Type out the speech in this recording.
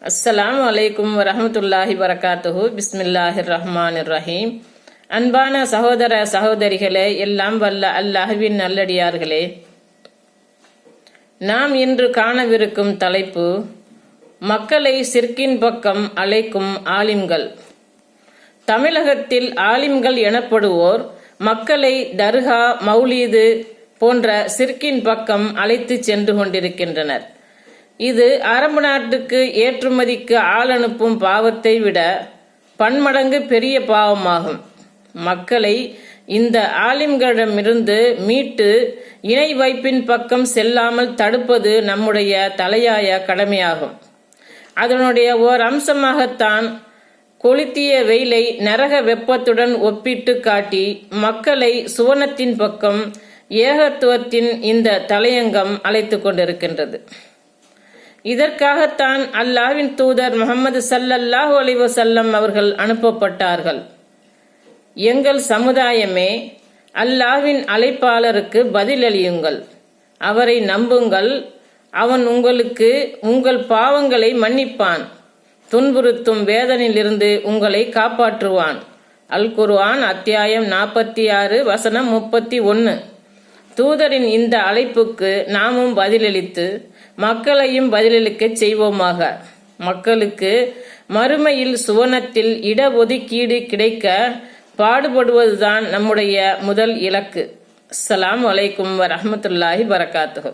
அஸ்ஸலாமு அலைக்கும் வரஹ்மத்துல்லாஹி வரகாத்துஹு. பிஸ்மில்லாஹிர் ரஹ்மானிர் ரஹீம். அன்பான சகோதர சகோதரிகளே, எல்லாம் வல்ல அல்லாஹ்வின் நல்லடியார்களே, நாம் இன்று காணவிருக்கும் தலைப்பு மக்களை சிர்கின் பக்கம் அழைக்கும் ஆலிம்கள். தமிழகத்தில் ஆலிம்கள் எனப்படுவோர் மக்களை தர்கா, மௌலீது போன்ற சிர்கின் பக்கம் அழைத்து சென்று கொண்டிருக்கின்றனர். இது அரபு நாட்டுக்கு ஏற்றுமதிக்கு ஆள் அனுப்பும் பாவத்தை விட பன்மடங்கு பெரிய பாவமாகும். மக்களை இந்த ஆலிம்களிடமிருந்து மீட்டு இணை வைப்பின் பக்கம் செல்லாமல் தடுப்பது நம்முடைய தலையாய கடமையாகும். அதனுடைய ஓர் அம்சமாகத்தான் கொளுத்திய வெயிலை நரக வெப்பத்துடன் ஒப்பிட்டு காட்டி மக்களை சுவனத்தின் பக்கம், ஏகத்துவத்தின் இந்த தலையங்கம் அழைத்து கொண்டிருக்கின்றது. இதற்காகத்தான் அல்லாஹ்வின் தூதர் முஹம்மது ஸல்லல்லாஹு அலைஹி வஸல்லம் அவர்கள் அனுப்பப்பட்டார்கள். எங்கள் சமுதாயமே, அல்லாஹ்வின் அழைப்பாளருக்கு பதிலளியுங்கள், அவரை நம்புங்கள், அவன் உங்களுக்கு உங்கள் பாவங்களை மன்னிப்பான், துன்புறுத்தும் வேதனையிலிருந்து உங்களை காப்பாற்றுவான். அல் குர்ஆன் அத்தியாயம் 46 வசனம் 31. தூதரின் இந்த அழைப்புக்கு நாமும் பதிலளித்து மக்களையும் பதிலளிக்க செய்வோமாக. மக்களுக்கு மறுமையில் சுவனத்தில் இடஒதுக்கீடு கிடைக்க பாடுபடுவதுதான் நம்முடைய முதல் இலக்கு. அஸ்ஸலாமு அலைக்கும் வரஹ்மத்துல்லாஹி வரகாத்துஹு.